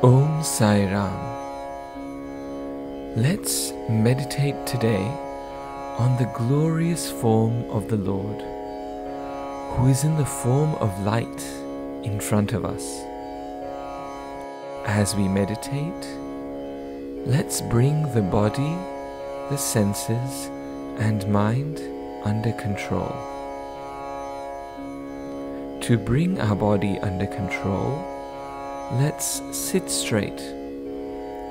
Om Sai Ram. Let's meditate today on the glorious form of the Lord, who is in the form of light in front of us. As we meditate, let's bring the body, the senses, and mind under control. To bring our body under control, let's sit straight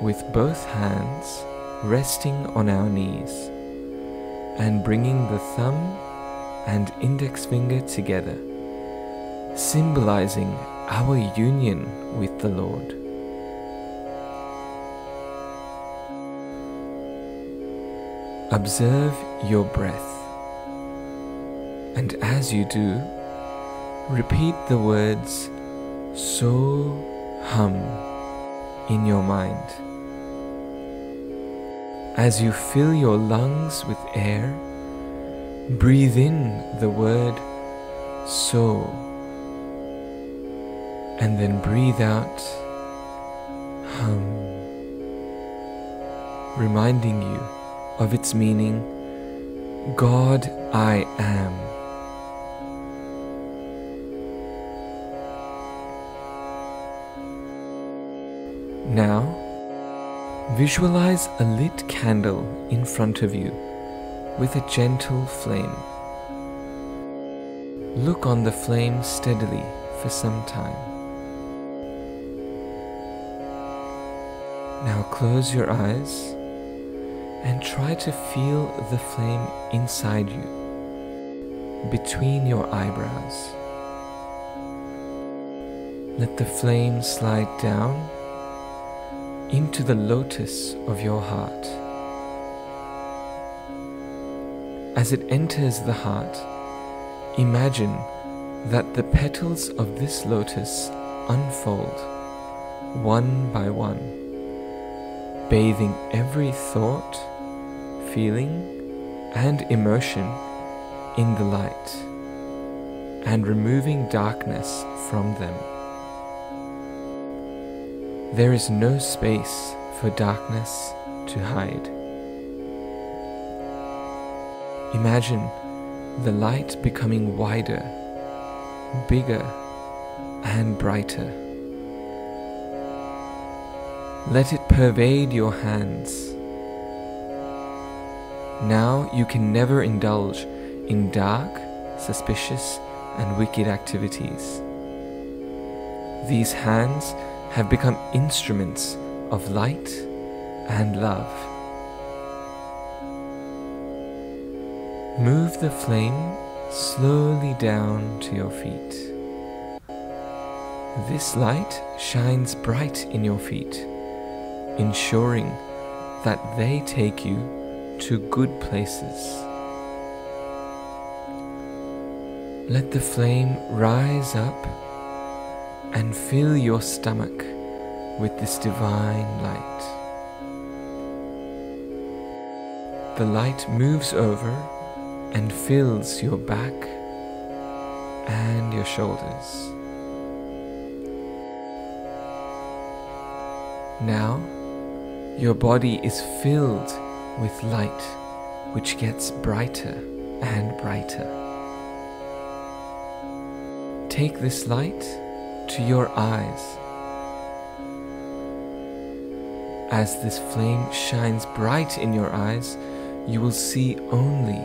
with both hands resting on our knees and bringing the thumb and index finger together, symbolizing our union with the Lord. Observe your breath, and as you do, repeat the words So Hum in your mind. As you fill your lungs with air, breathe in the word So, and then breathe out Hum, reminding you of its meaning, God I am. Now, visualize a lit candle in front of you with a gentle flame. Look on the flame steadily for some time. Now close your eyes and try to feel the flame inside you, between your eyebrows. Let the flame slide down into the lotus of your heart. As it enters the heart, imagine that the petals of this lotus unfold one by one, bathing every thought, feeling, and emotion in the light, and removing darkness from them. There is no space for darkness to hide. Imagine the light becoming wider, bigger, and brighter. Let it pervade your hands. Now you can never indulge in dark, suspicious, and wicked activities. These hands have become instruments of light and love. Move the flame slowly down to your feet. This light shines bright in your feet, ensuring that they take you to good places. Let the flame rise up and fill your stomach with this divine light. The light moves over and fills your back and your shoulders. Now, your body is filled with light, which gets brighter and brighter. Take this light to your eyes. As this flame shines bright in your eyes, you will see only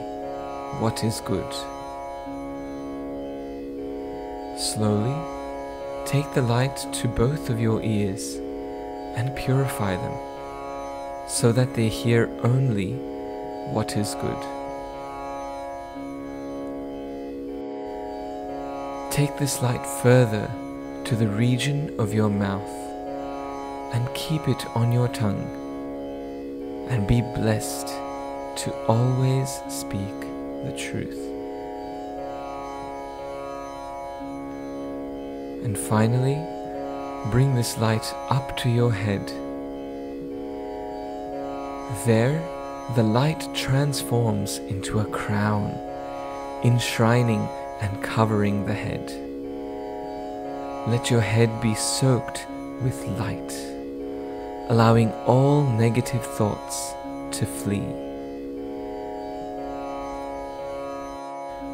what is good. Slowly, take the light to both of your ears and purify them, so that they hear only what is good. Take this light further to the region of your mouth and keep it on your tongue, and be blessed to always speak the truth. And finally, bring this light up to your head. There, the light transforms into a crown, enshrining and covering the head. Let your head be soaked with light, allowing all negative thoughts to flee.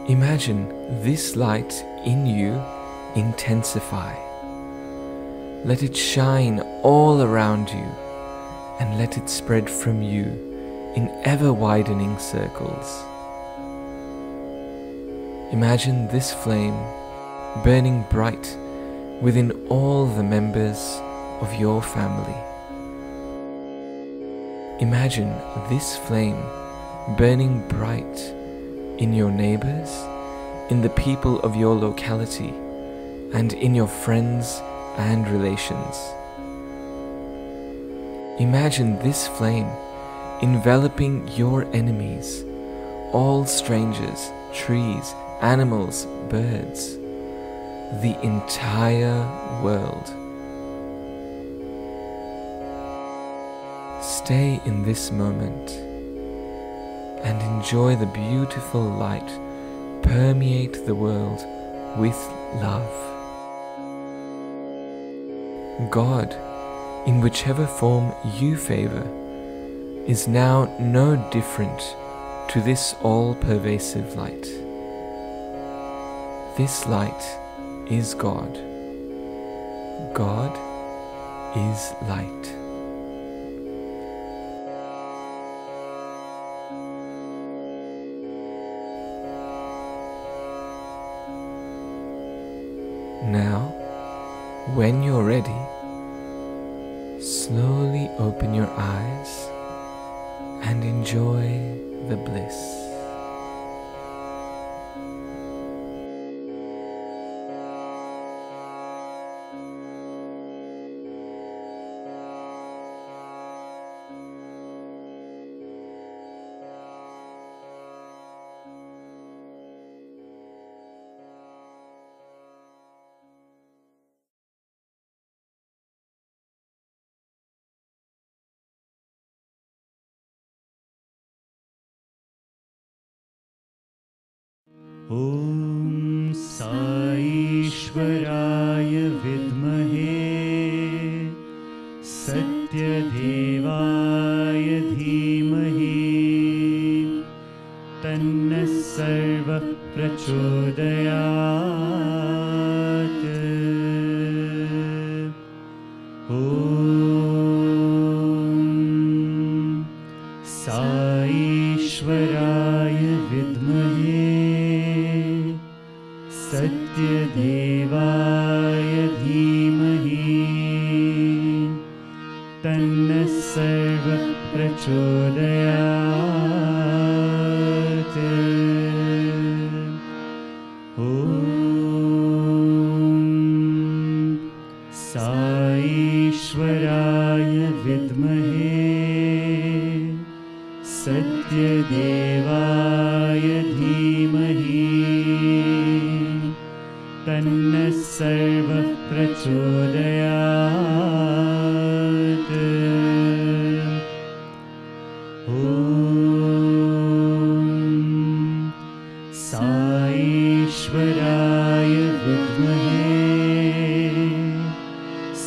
Imagine this light in you intensify. Let it shine all around you, and let it spread from you in ever-widening circles. Imagine this flame burning bright within all the members of your family. Imagine this flame burning bright in your neighbors, in the people of your locality, and in your friends and relations. Imagine this flame enveloping your enemies, all strangers, trees, animals, birds, the entire world. Stay in this moment and enjoy the beautiful light permeate the world with love. God, in whichever form you favor, is now no different to this all-pervasive light. This light is God. God is light. Now, when you're ready, slowly open your eyes and enjoy the bliss. ॐ साईश्वराय विद्महे सत्यदेवाय धीमहि तन्नः सर्वः प्रचोदयात्। ॐ साईश्वराय विद्महे सत्यदेवाय धीमहि तन्नः सर्वः प्रचोदयात्। ॐ साईश्वराय विद्महे सत्यदेवाय धीमहि तन्नः सर्वः प्रचोदयात्। ॐ साईश्वराय विद्महे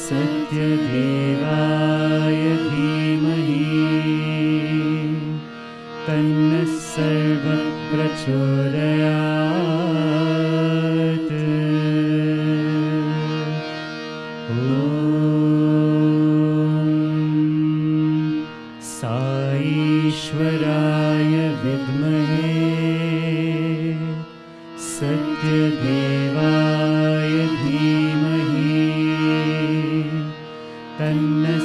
सत्यदेवाय धीमहि तन्नः सर्वः प्रचोदयात्। ॐ साईश्वराय विद्महे सत्यदेवाय धीमहि तन्नः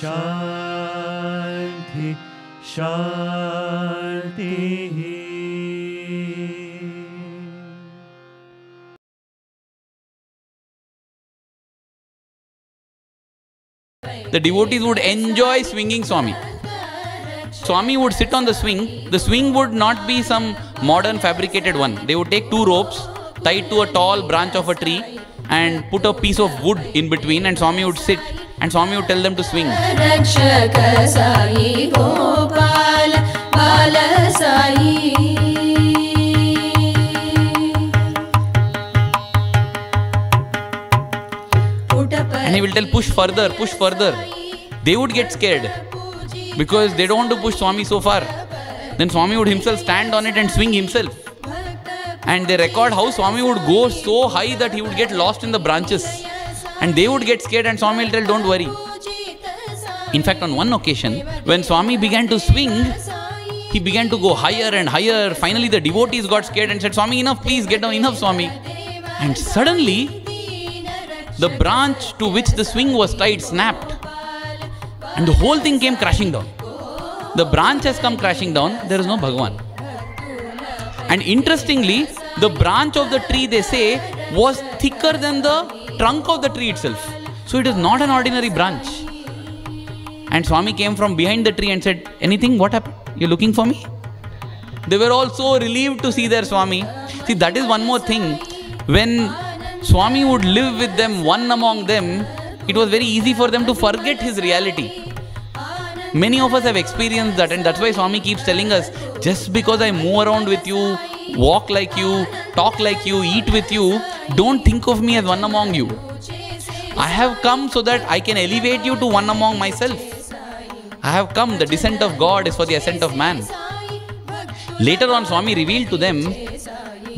शांति शांति। The devotees would enjoy swinging Swami. Swami would sit on the swing. The swing would not be some modern fabricated one. They would take two ropes tied to a tall branch of a tree and put a piece of wood in between, and Swami would sit and Swami would tell them to swing. Rakshaka Sai Gopal Bala Sai. And he will tell, push further, push further. They would get scared because they don't want to push Swami so far. Then Swami would himself stand on it and swing himself. And they record how Swami would go so high that he would get lost in the branches. And they would get scared and Swami will tell, don't worry. In fact, on one occasion, when Swami began to swing, he began to go higher and higher. Finally, the devotees got scared and said, Swami, enough, please get down, enough, Swami. And suddenly, the branch to which the swing was tied snapped. And the whole thing came crashing down. The branch has come crashing down. There is no Bhagwan. And interestingly, the branch of the tree, they say, was thicker than the trunk of the tree itself. So it is not an ordinary branch. And Swami came from behind the tree and said, anything? What happened? You're looking for me? They were all so relieved to see their Swami. See, that is one more thing. When Swami would live with them, one among them, it was very easy for them to forget his reality. Many of us have experienced that, and that's why Swami keeps telling us, just because I move around with you, walk like you, talk like you, eat with you, don't think of me as one among you. I have come so that I can elevate you to one among myself. I have come, the descent of God is for the ascent of man. Later on, Swami revealed to them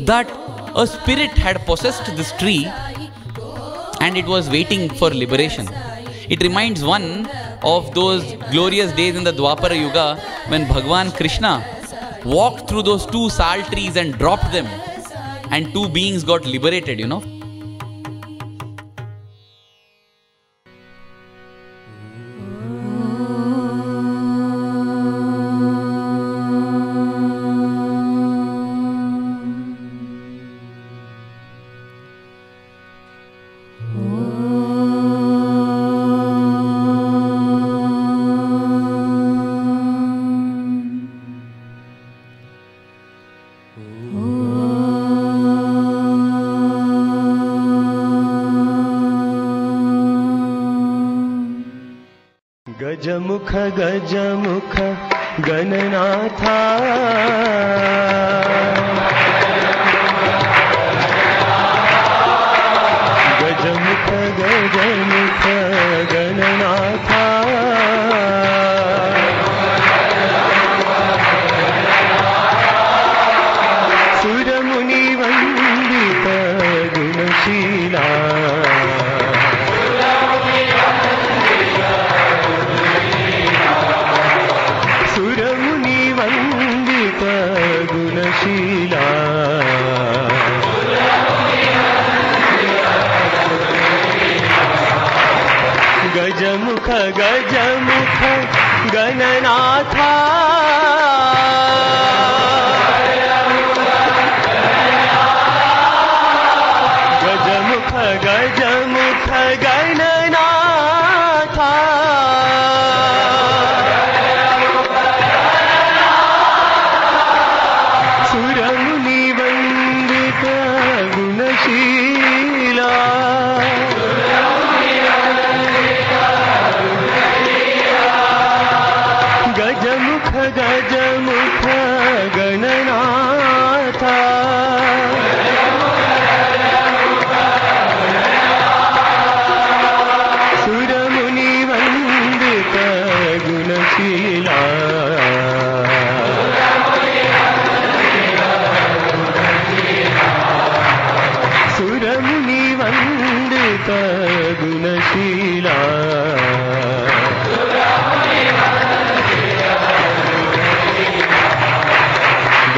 that a spirit had possessed this tree and it was waiting for liberation. It reminds one of those glorious days in the Dwapara Yuga when Bhagwan Krishna walked through those two sal trees and dropped them and two beings got liberated, you know. गजमुख गजमुख Gananatha गजमुख गजमुख Gananatha सुरमुनि वंदित गुणशीला गुणशीला गजमुख गजमुख गणनाथा गजमुख गजमुख गणनाथा गजमुख गजमुख गणनाथा सुरमुनि वंदित गुणशीला सुरमुनि वंदित गुणशीला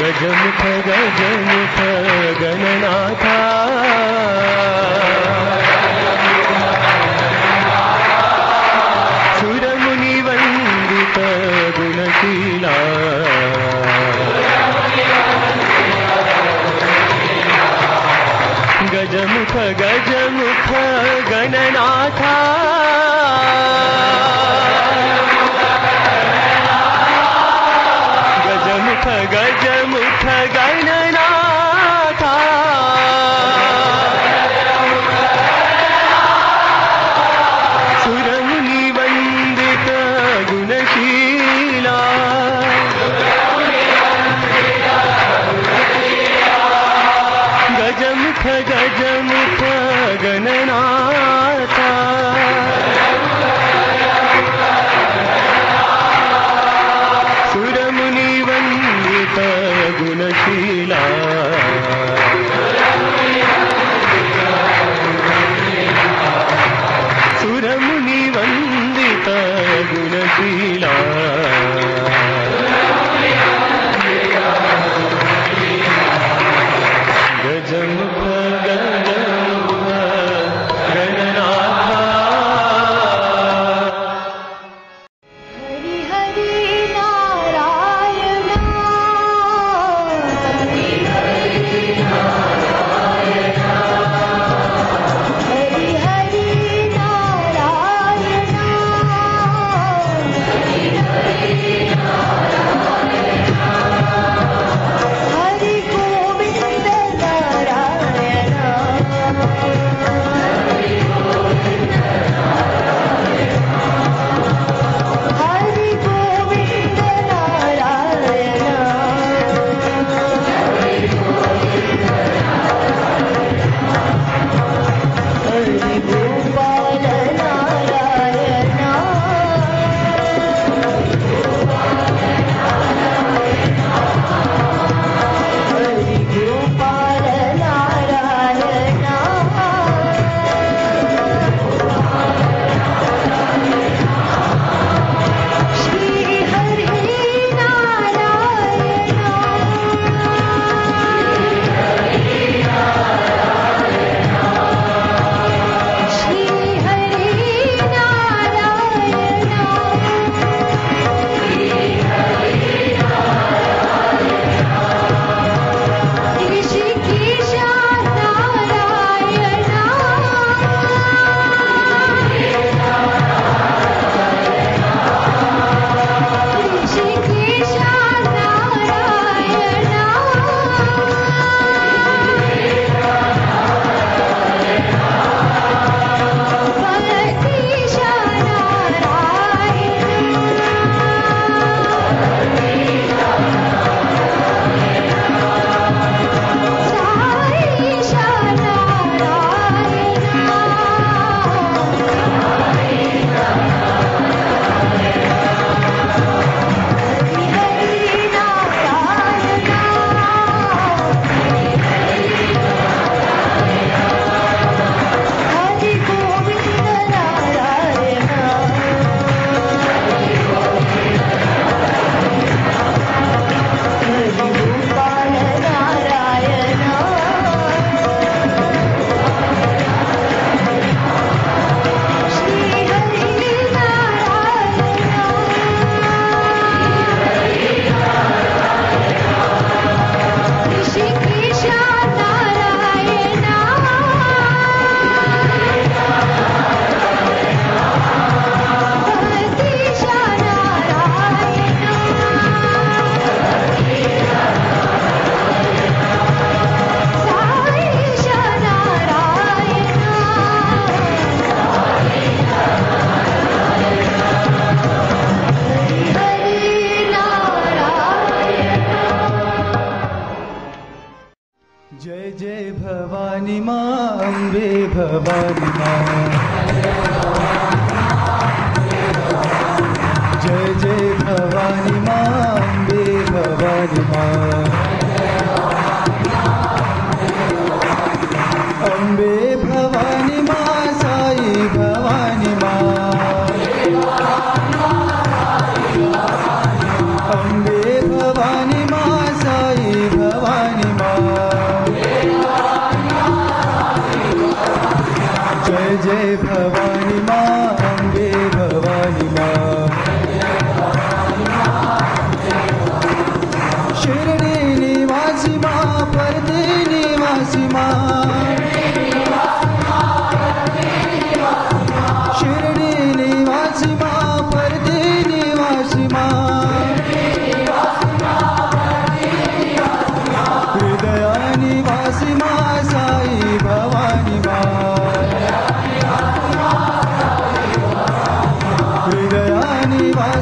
गजमुख गजमुख गणनाथा गजमुख गणनाथा गजमुख गजमुख गणनाथा सुरमुनि वंदित गुणशीला गजमुख गजमुख गणनाथा सुरमुनि वंदित गुणशीला सुरमुनि वंदित गुणशीला गजमुख गजमुख गणनाथा हरि हरि नारायण हरि हरि नारायण हरि हरि नारायण हरि हरि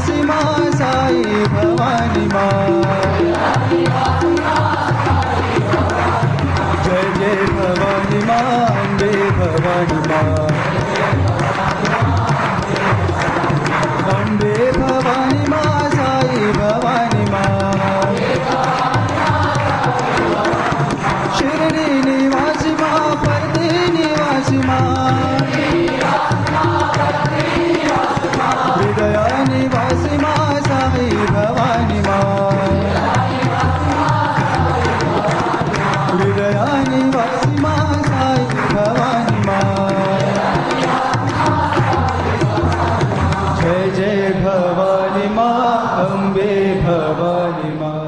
निवासी माँ साई भवानी माँ। जय जय भवानी माँ अम्बे भवानी माँ। अम्बे भवानी माँ साई भवानी माँ। शिरडी निवासी माँ पर्दे निवासी माँ। हृदय निवासी माँ साई भवानी माँ। हृदय निवासी माँ साई भवानी माँ। जय जय भवानी माँ अम्बे भवानी माँ।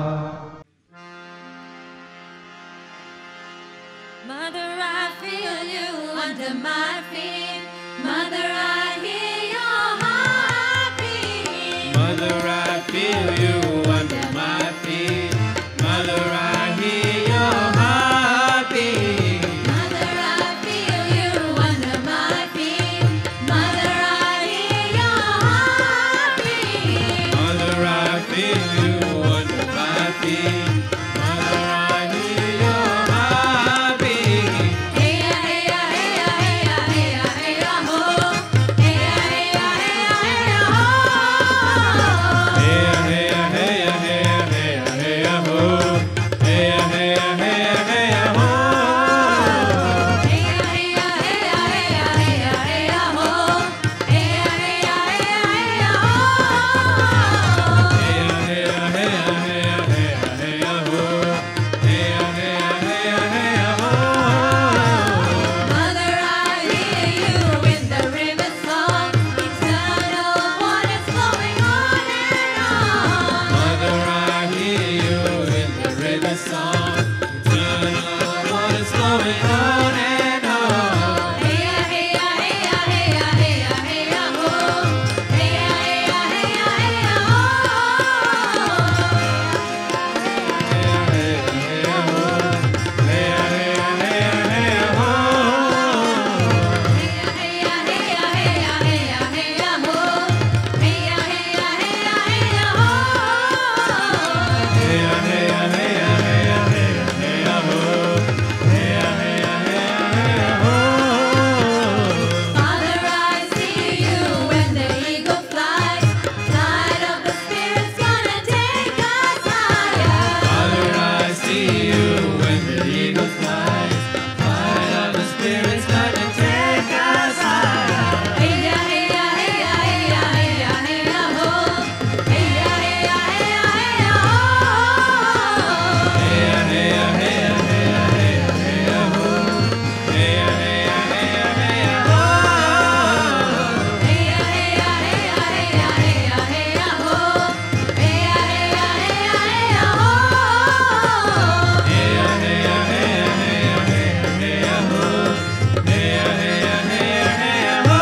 Mother, I feel you under my feet. Mother, I hear your heartbeat. Mother, I feel you under my feet. Mother, I hear your heartbeat. Mother, I feel you under my feet. Mother, I hear your heartbeat. Mother, I feel you under my feet. Mother, I hear your heartbeat. Hey ya, hey ya, hey ya, hey ya, hey ya, hey ya, ho. Hey ya, hey ya, hey ya, hey ya, ho. Hey ya, hey ya, hey ya, hey ya, hey ya, hey ya, ho. Hey ya, hey ya, hey ya, hey ya, ho. Hey ya, hey ya, hey ya, hey ya, hey ya, hey ya, ho. Hey ya, hey ya, hey ya, hey ya, ho. Hey ya, hey ya, hey ya, hey ya, hey ya, hey ya, ho. Hey ya, hey ya, hey ya, hey ya, ho. Mother, I hear you in the river song, eternal waters flowing on and on. Mother, I hear you in the river song. Eternal waters flowing on and on. Hey ya, hey ya, hey ya, hey ya, hey ya, hey ya, ho. Hey ya, hey ya, hey ya, hey ya, ho. Father, I see you when the eagle flies. Light of the Spirit's gonna take us higher. Father, I see you when the eagle flies. Light of the Spirit's gonna take us higher. Hey ya, hey ya, hey ya, hey ya, hey ya, hey ya, ho. Hey ya, hey ya, hey ya, hey ya, ho. Hey ya, hey ya, hey ya, hey ya, hey ya, hey ya, ho. Hey ya, hey ya, hey ya, hey ya, ho. Hey ya, hey ya, hey ya, hey ya, hey ya, hey ya, ho. Hey ya, hey ya, hey ya, hey ya, ho. Hey ya, hey ya, hey ya, hey ya, hey ya, hey ya, ho. Hey ya, hey ya, hey ya, hey ya, ho.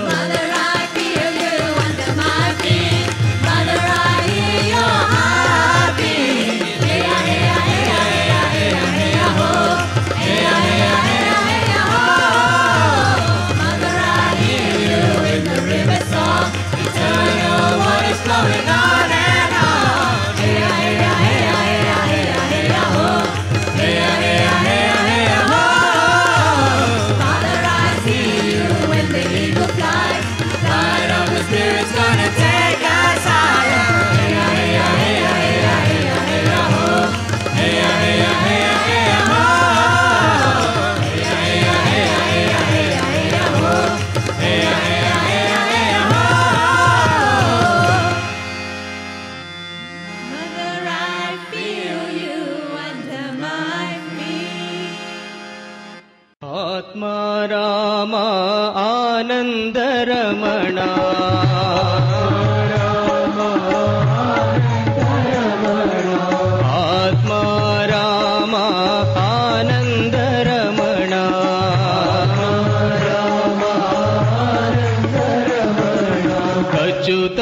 Mother, I feel you under my feet. Mother, I hear your heartbeat. Hey ya, hey ya, hey ya, hey ya, hey ya, hey ya, ho. Hey ya, hey ya, hey ya, hey ya, ho. Mother, I hear you in the river song. Eternal waters flowing on and on. Hey ya, hey ya, hey ya, hey ya, hey ya, hey ya, ho. Hey ya, hey ya, hey ya, hey ya, ho. Father, I see you when the eagle flies. Light of the Spirit's gonna take us higher. Hey ya, hey ya, hey ya, hey ya, hey ya, hey ya, ho. Hey ya, hey ya, hey ya, hey ya, ho. Hey ya, hey ya, hey ya, hey ya, hey ya, hey ya, ho. Hey ya, hey ya, hey ya, hey ya, ho. Mother, I feel you under my feet. आत्मा रामा आनंद रमणा। आत्मा रामा आनंद रमणा। अच्युत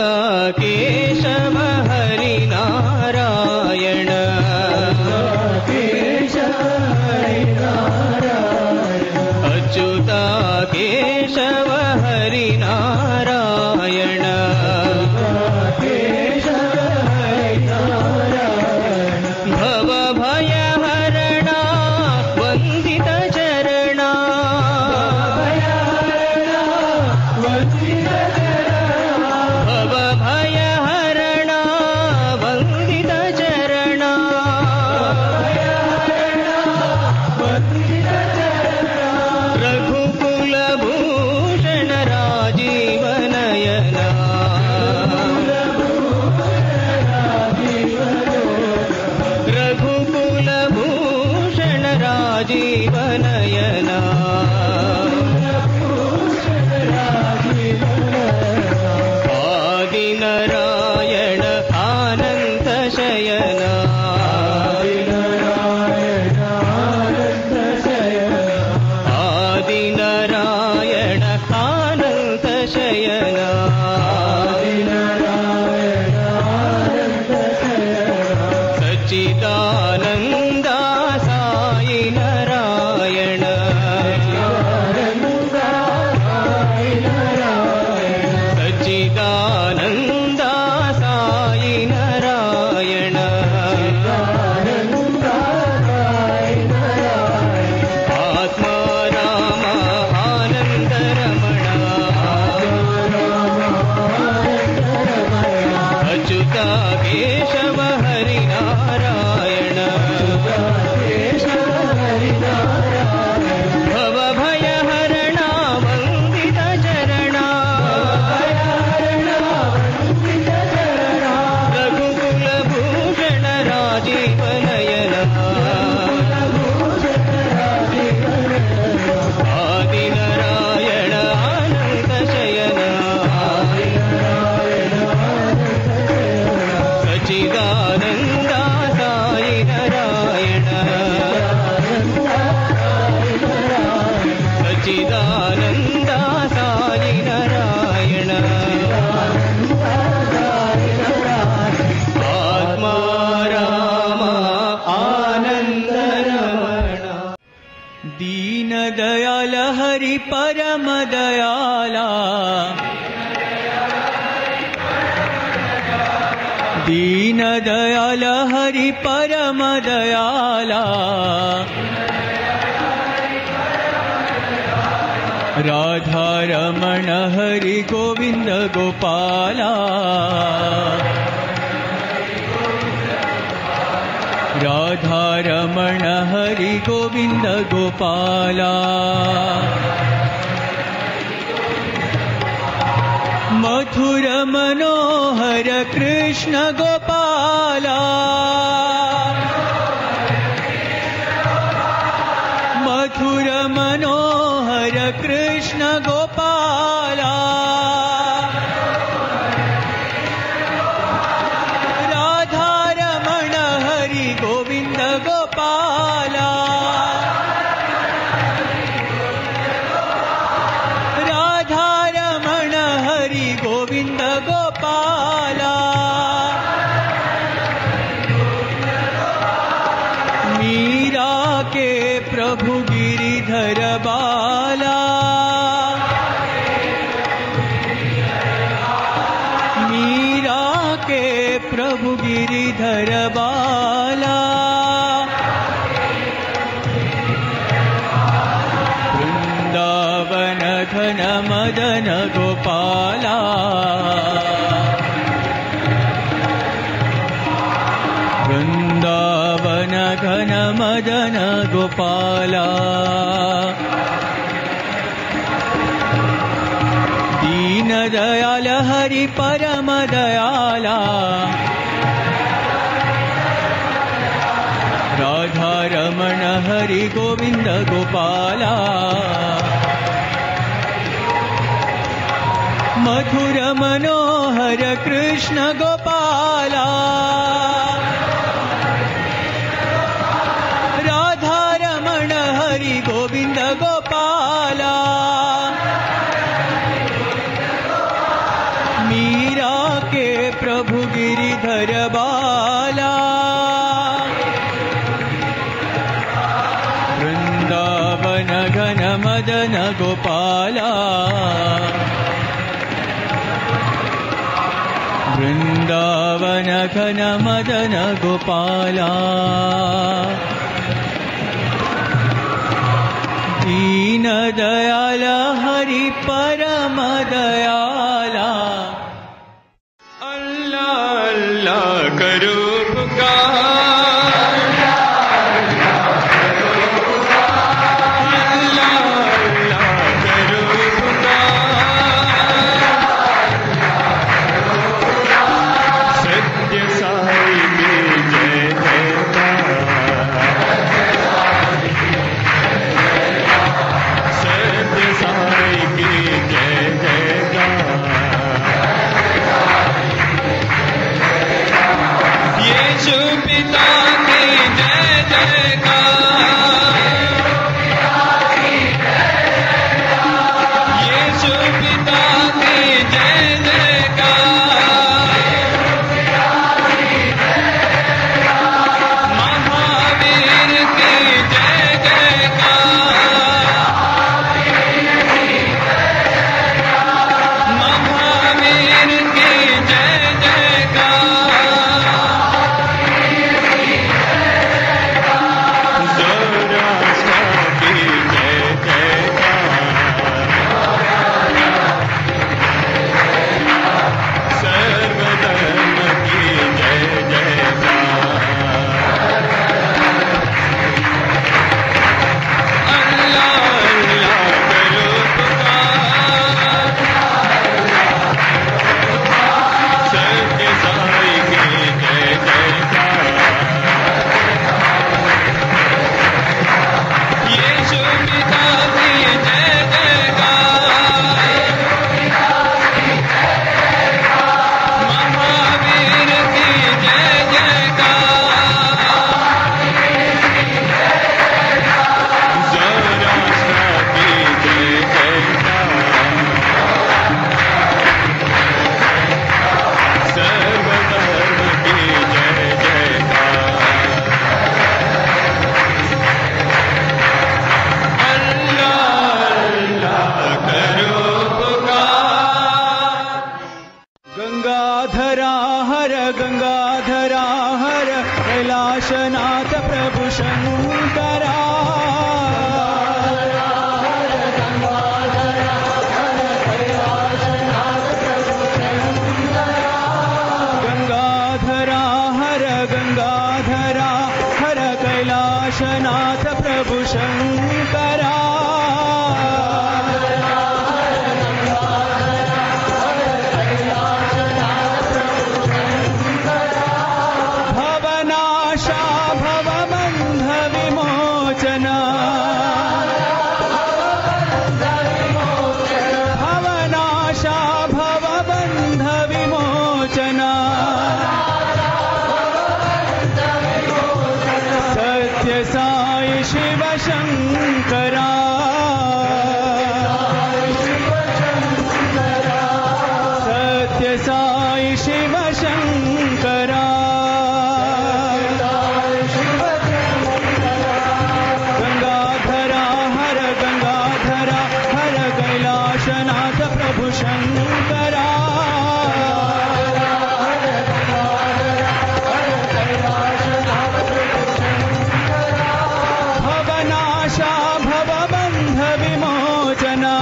केशव हरि नारायण। अच्युत केशव हरि नारायण। दीन दयाल हरि परम दयाला राधा रमण हरि गोविंद गोपाला राधा रमण हरि गोविंद गोपाला मधुर मनोहर कृष्ण गोपाला मधुर मनोहर कृष्ण गोपाला राधा रमण हरि गोविंद गोपाला राधा रमण हरि गोविंद गोपाला मीरा के प्रभु गिरिधर बाला मीरा के प्रभु गिरिधर बाला वृंदावन घन मदन गोपाला वृंदावन घन मदन गोपाला दीन दयाल हरि परम दयाला राधा रमण हरि गोविंद गोपाला मधुर मनोहर कृष्ण गोपाला राधा रमण हरि गोविंद गोपाला मीरा के प्रभु गिरिधर बाला वृंदावन घन मदन गोपाला वृंदावन घन मदन गोपाला दीन दयाल हरि परम दयाला अल्लाह अल्लाह करो पुकार अल्लाह अल्लाह करो पुकार सत्य साई की जय जयकार सत्य साई की जय जयकार शंकरा भवनाशा भवबन्ध विमोचना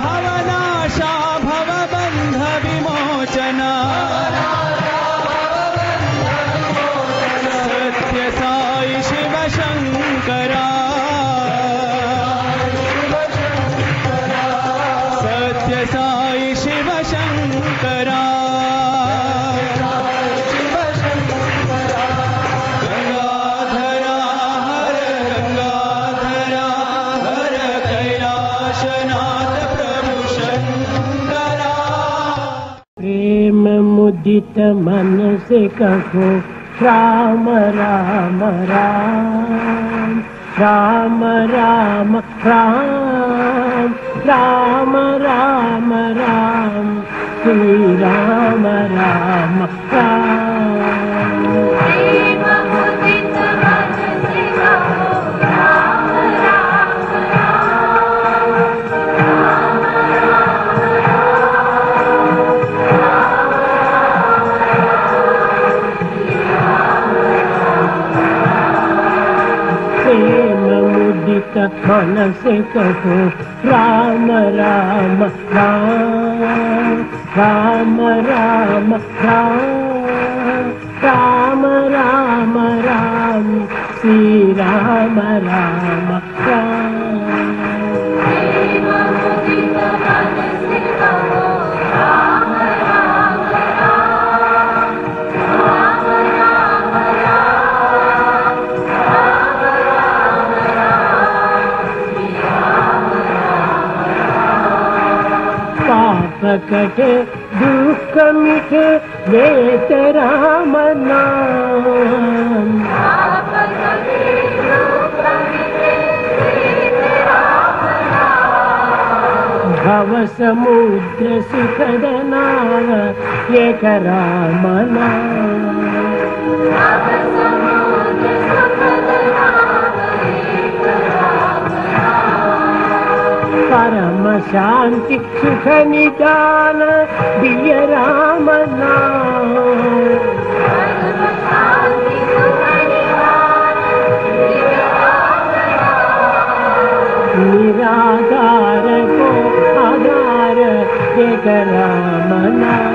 भवनाशा भवबन्ध विमोचना सत्य साई शिव शंकरा सत्य साई शिव शंकरा गंगाधरा हर गंगाधरा हर कैलाशनाथ प्रभु शंकरा प्रेम मुदित मन से कहो राम राम राम राम राम राम राम राम राम श्री राम राम राम प्रेम मुदित मन से कहो राम राम प्रेम मुदित मन से कहो राम राम राम राम राम राम राम राम राम श्री राम राम राम प्रेम मुदित मन से कहो राम राम राम राम पाप कटे दुख मिटे वेत राम नाम भव समुद्र सुखद नाव एक राम नाम परम शांति सुख निदान दिय राम नाम निराधार को आधार एक राम नाम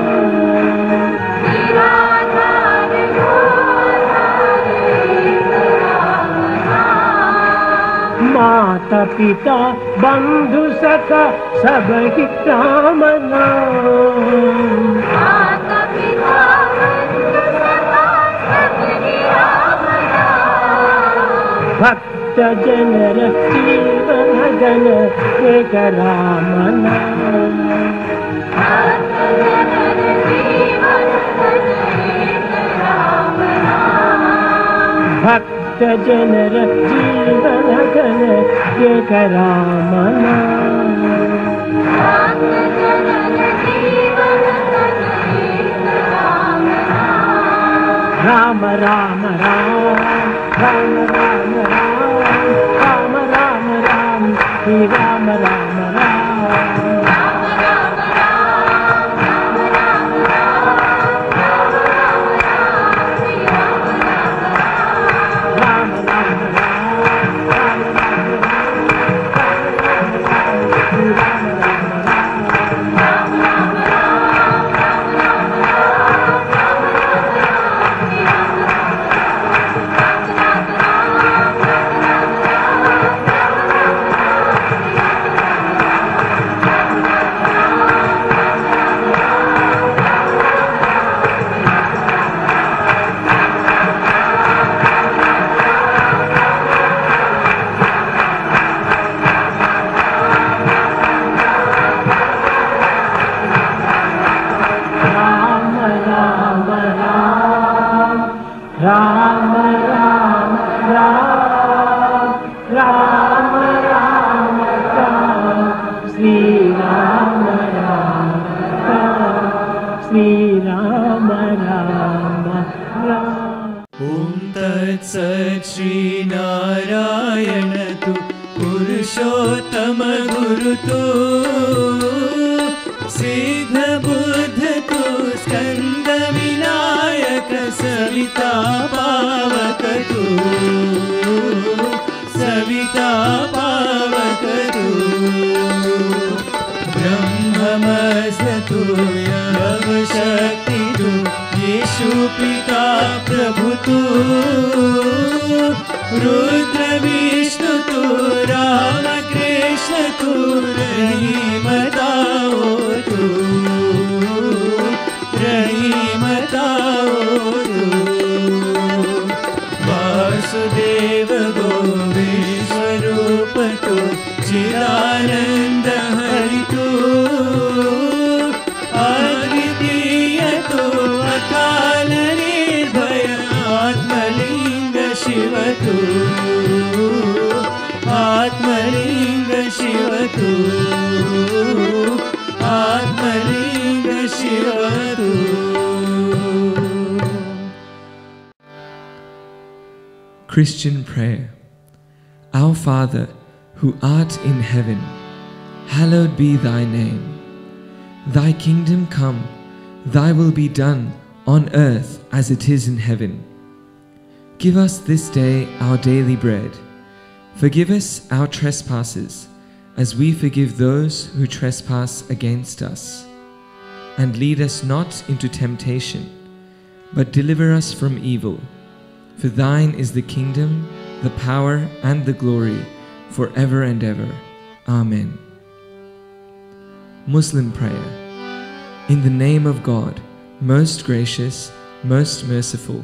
माता पिता बंधु सखा सब ही राम नाम भक्त जनर जीवन जन एक राम नाम भक्त जनर जीवन जन एक राम नाम राम राम राम राम राम राम राम राम राम श्री राम राम राम गुरु तू, सिद्ध बुद्ध तू, स्कंद विनायक सविता पावक तू, सविता पावक तू, ब्रह्ममस्त तू, यव शक्ति तू, यीशु पिता प्रभु तू, रुद्र विष्णु तू, राम कृष्ण तू, रहीम दाओ तू, रहीम दाओ तू, वासुदेव गोविंद स्वरूप तू, चिदानंद हरि तू, अद्वितीय तू, अकाल निर्भय आत्मलिंग शिव तू, आत्मलिंग शिव तू, आत्मलिंग शिव तू. Christian prayer. Our Father, who art in heaven, hallowed be thy name. Thy kingdom come, thy will be done on earth as it is in heaven. Give us this day our daily bread. Forgive us our trespasses, as we forgive those who trespass against us. And lead us not into temptation, but deliver us from evil. For thine is the kingdom, the power, and the glory, forever and ever. Amen. Muslim prayer. In the name of God, most gracious, most merciful,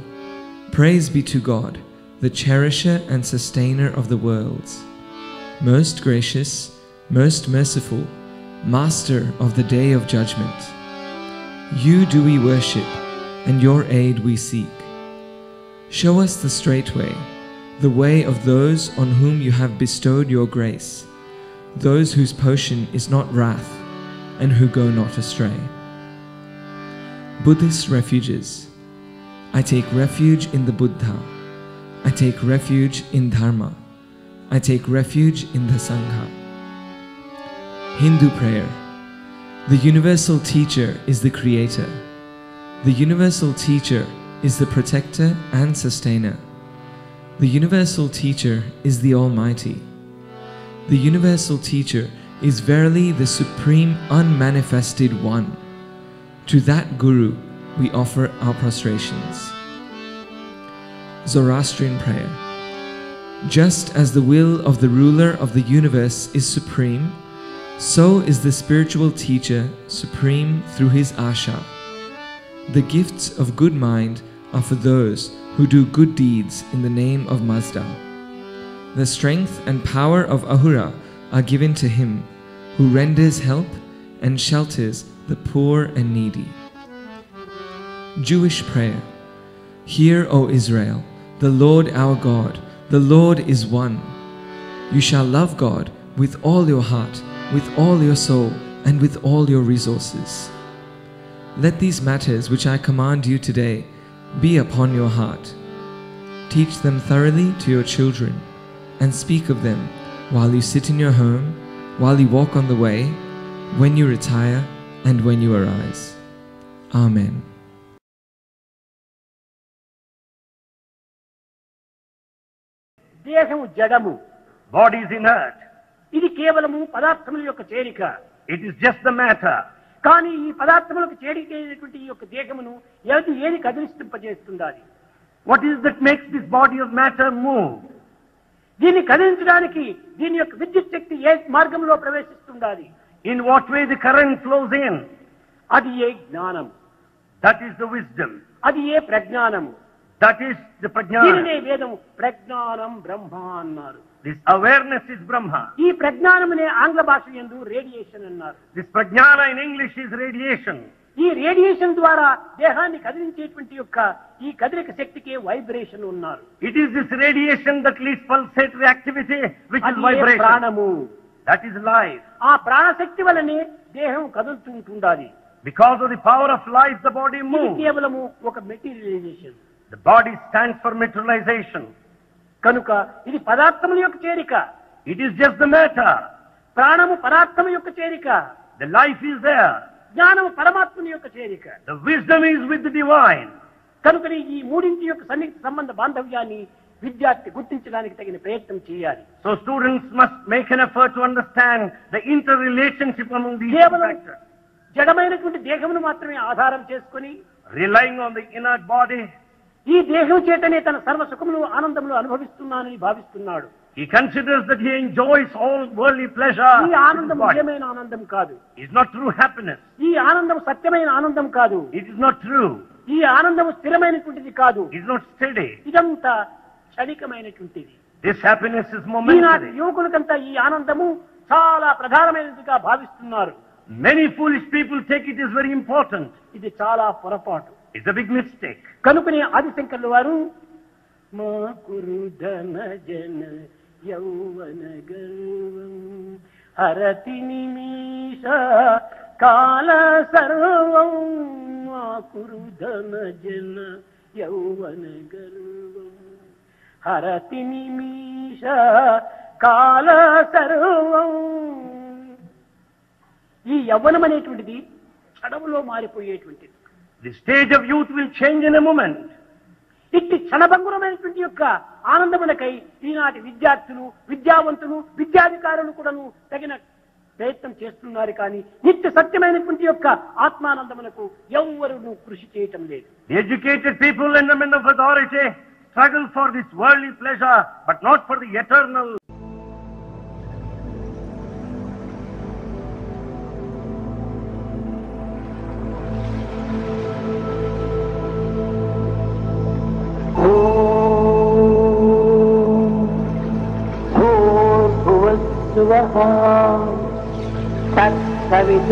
praise be to God, the cherisher and sustainer of the worlds. Most gracious, most merciful, master of the day of judgment. You do we worship, and your aid we seek. Show us the straight way, the way of those on whom you have bestowed your grace, those whose portion is not wrath, and who go not astray. Buddhist refuges. I take refuge in the Buddha. I take refuge in Dharma. I take refuge in the Sangha. Hindu prayer. The universal teacher is the creator. The universal teacher is the protector and sustainer. The universal teacher is the Almighty. The universal teacher is verily the supreme unmanifested one. To that Guru we offer our prostrations. Zoroastrian prayer. Just as the will of the ruler of the universe is supreme, so is the spiritual teacher supreme through his asha. The gifts of good mind are for those who do good deeds in the name of Mazda. The strength and power of Ahura are given to him who renders help and shelters the poor and needy. Jewish prayer. Hear, O Israel, the Lord our God, the Lord is one. You shall love God with all your heart, with all your soul, and with all your resources. Let these matters which I command you today be upon your heart. Teach them thoroughly to your children, and speak of them while you sit in your home, while you walk on the way, when you retire, and when you arise. Amen. దేహము జడము, Body is inert. ఇది కేవలము పదార్థముల యొక్క చేరిక. It is just the matter. కానీ ఈ పదార్థములకు చేరికైనటువంటి ఈ యొక్క దేహమును ఏది కదిలింపజేస్తుండాలి? What is that makes this body of matter move? దీన్ని కదిలించడానికి దీని యొక్క విద్యుత్ శక్తి ఏ మార్గంలో ప్రవేశిస్తుండాలి? In what way the current flows in? అది ఏ జ్ఞానం, That is the wisdom. అది ఏ ప్రజ్ఞానము. That is the prajnana. దీనినే వేదము ప్రజ్ఞానం బ్రహ్మ అన్నారు. This awareness is Brahma. ఈ ప్రజ్ఞానమునే ఆంగ్ల భాష యందు రేడియేషన్ అన్నారు. This prajnana in English is radiation. ఈ రేడియేషన్ ద్వారా దేహాన్ని కదిలించేటువంటి యొక్క ఈ కదలిక శక్తికి వైబ్రేషన్ ఉన్నారు. It is this radiation that leads pulsatory activity, which is అది vibration. ప్రాణము. That is life. ఆ ప్రాణశక్తి వలనే దేహం కదులుతుంటుండాలి. Because of the power of life, the body ఇది moves. కేవలము ఒక materialisation. The body stands for materialization. కనుక ఇది పదార్థముల యొక్క చేరిక. It is just the matter. ప్రాణము పరాత్మ యొక్క చేరిక. The life is there. జ్ఞానము పరమాత్మని యొక్క చేరిక. The wisdom is with the divine. కనుకని ఈ మూడింటి యొక్క సన్నిహిత సంబంధ బాంధవ్యాన్ని విద్యార్థి గుర్తించడానికి తగిన ప్రయత్నం చేయాలి. So students must make an effort to understand the interrelationship among these కేవలం factors. జడమైనటువంటి దేహమును మాత్రమే ఆధారం చేసుకుని Relying on the inert body, ఈ దేహం చేతనే తన సర్వ సుఖములు ఆనందములు అనుభవిస్తున్నానని భావిస్తున్నాడు. he considers that he enjoys all worldly pleasure. ఈ with ఆనందం the body. నిజమైన ఆనందం కాదు. It's not true happiness. ఈ ఆనందం సత్యమైన ఆనందం కాదు. It is not true. ఈ ఆనందం స్థిరమైనటువంటిది కాదు. It's not steady. ఇదంతా క్షణికమైనటువంటిది. This happiness is ఈనాటి momentary. యువకులకంతా ఈ ఆనందము చాలా ప్రధానమైనదిగా భావిస్తున్నారు. Many foolish people take it as very important. ఇది చాలా పొరపాటు. It's a big mistake. కనుకనే ఆదిశంకర్ల వారు మా కురుధన జన యౌవన గర్వం హరతి నిమిష కాల సర్వం మా కురుధన జన యౌవన గర్వం హరతి నిమిష కాల సర్వం. ఈ యవ్వనం అనేటువంటిది క్షణములో మారిపోయేటువంటిది. The stage of youth will change in a moment. ఇట్టి క్షణభంగురమైనటువంటి యొక్క ఆనందములకై ఈనాటి విద్యార్థులు విద్యావంతులు విద్యాధికారులు కూడాను తగిన ప్రయత్నం చేస్తున్నారు. కానీ నిత్య సత్యమైనటువంటి యొక్క ఆత్మానందములకు ఎవ్వరూ కృషి చేయటం లేదు. The educated people and the men of authority struggle for this worldly pleasure, but not for the eternal.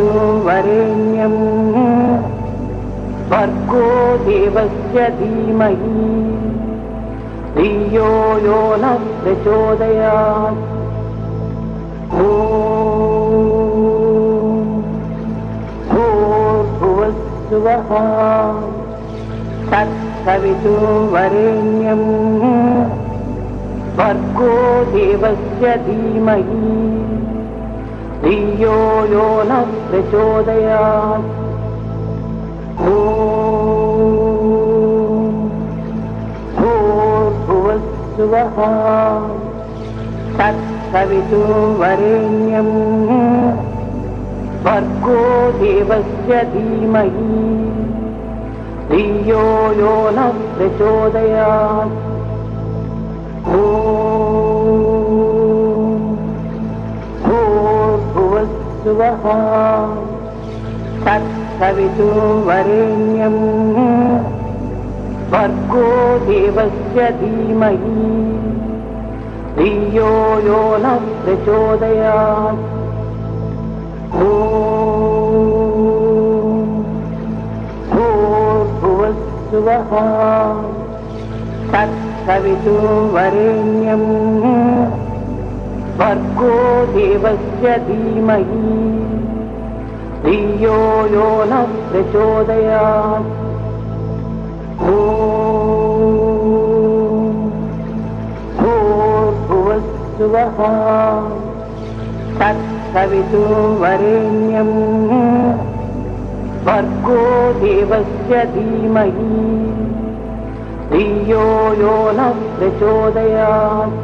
तत्सवितुर्वरेण्यं भर्गो देवस्य धीमहि धियो यो नः प्रचोदयात्. भूर्भुवस्सुवः तत्सवितुर्वरेण्यं भर्गो देवस्य धीमहि धियो यो नः प्रचोदयात्. भूर्भुवस्सुवः तत्सवितुर्वरेण्यं भर्गो देवस्य धीमहि धियो यो नः प्रचोदयात्. भूर्भुवस्सुवः तत्सवितुर्वरेण्यं भर्गो देवस्य धीमहि धियो यो नः प्रचोदयात्. भूर्भुवस्सुवः तत्सवितुर्वरेण्यं भर्गो देवस्य धीमहि धियो यो नः प्रचोदयात्. भूर्भुवस्सुवः तत्सवितुर्वरेण्यं भर्गो देवस्य धीमहि धियो यो नः प्रचोदयात्.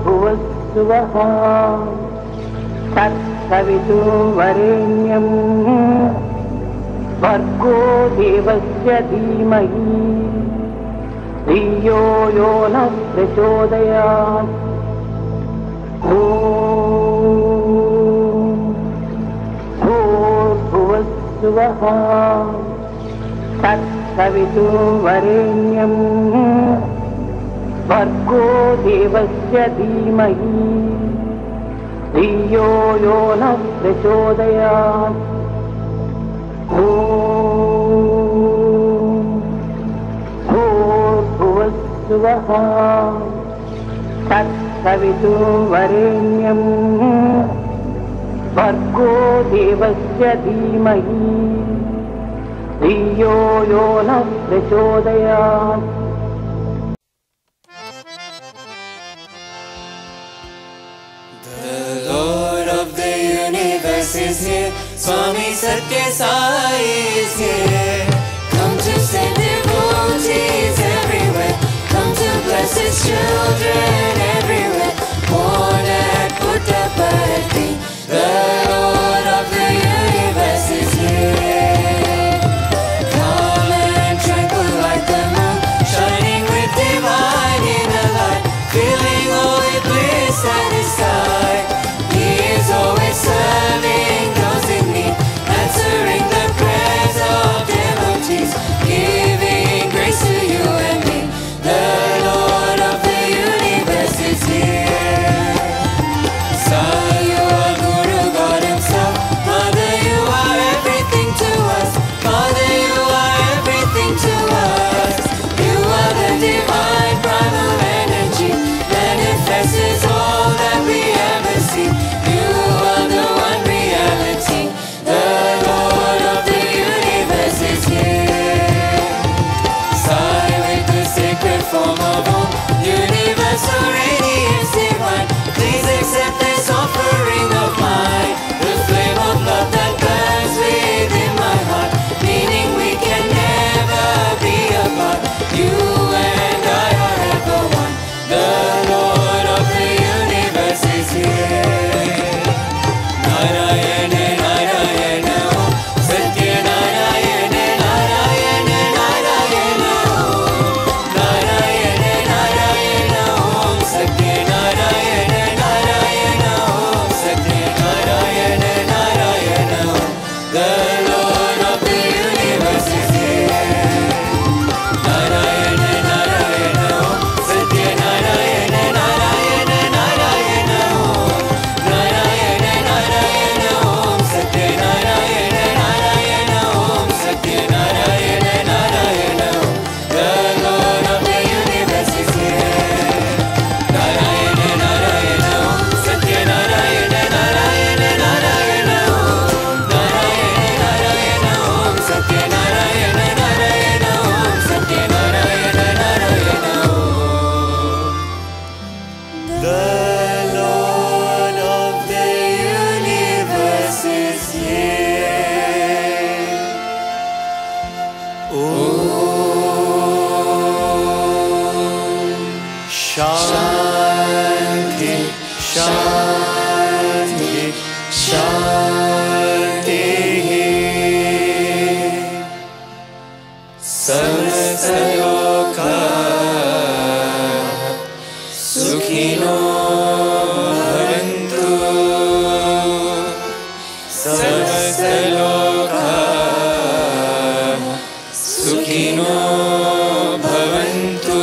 भूर्भुवस्सुवः तत्सवितुर्वरेण्यं भर्गो देवस्य धीमहि धियो यो नः प्रचोदयात्. भूर्भुवस्सुवः तत्सवितुर्वरेण्यं भर्गो देवस्य धीमहि धियो यो नः प्रचोदयात्. भूर्भुवस्सुवः तत्सवितुर्वरेण्यं भर्गो देवस्य धीमहि धियो यो नः प्रचोदयात्. The Lord of the universe is here. Swami Satya Sai is here. Come to send devotees everywhere. Come to bless His children everywhere. Born at Puttaparthi, the Lord of the universe is here. Calm and tranquil like the moon, shining with divine inner light, feeling all with bliss at His side. He is always serving those in need, answering the prayers of devotees, giving grace to you and me. The Lord of the universe is here. Sai, you are Guru God Himself. Mother, you are everything to us. Father, you are everything to us. You are the divine primal energy, manifests all that we ever see. You are the one reality. The Lord of the universe is here. Sai, with the sacred form of Om, universal radiance divine, please accept this offering of mine. The flame of love that burns within my heart, meaning we can never be apart. You and I are ever one. The Lord of the universe is here. Narayana Narayana Om, Satya Narayana Narayana Narayana Om. Narayana Narayana Om, Satya Narayana Narayana Om, Satya Narayana Narayana Om. The Lord of the universe is here. Narayana Narayana Om, Satya Narayana Narayana Narayana Om. Narayana Narayana Om, Satya Narayana Narayana Om, Satya Narayana Narayana Om. The Lord of the universe is here. Narayana Narayana Om, Satya Narayana Narayana Narayana Om. Narayana Narayana Om, Satya Narayana Narayana Om, Satya Narayana Narayana Om. The Lord of the universe is here. Om Shanti Shanti Shanti. Samastalokaः Sukhino bhavantu. Samastalokaः Sukhino bhavantu.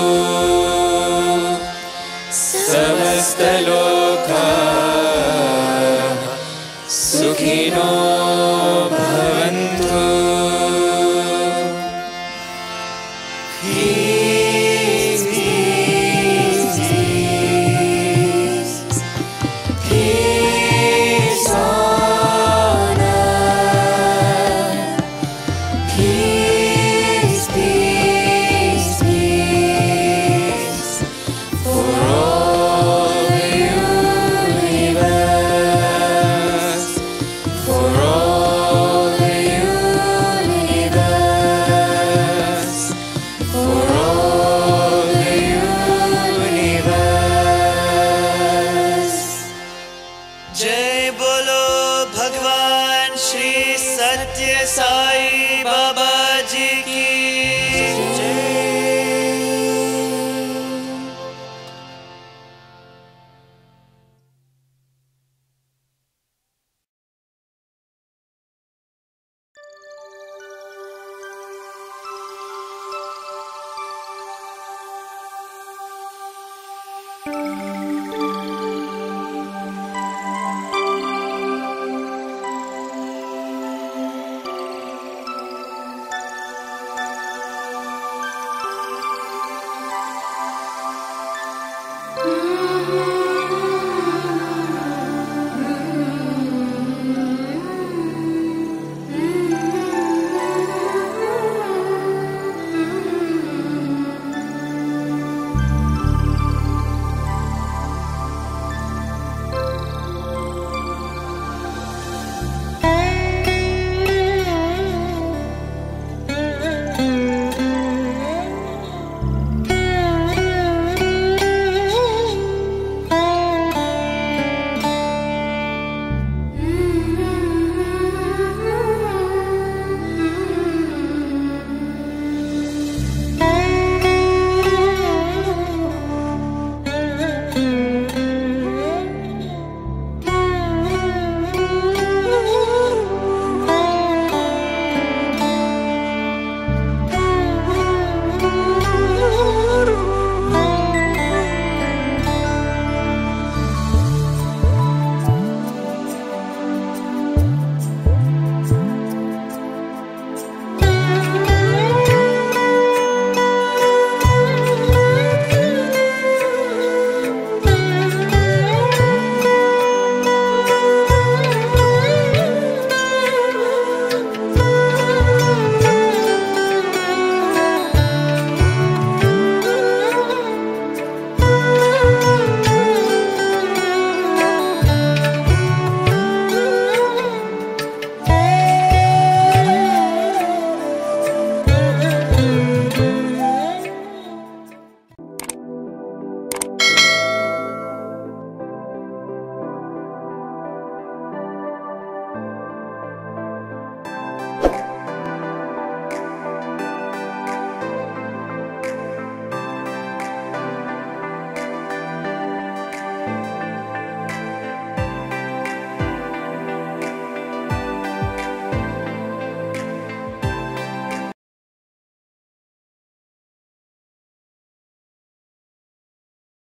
Samastalokaः Sukhino bhavantu. Peace, peace, peace. Peace on earth. Peace, peace, peace. For all the universe. For all the universe. For all the universe. Jai Bolo Bhagwan Shri Satya Sai Baba Ji ki Jai.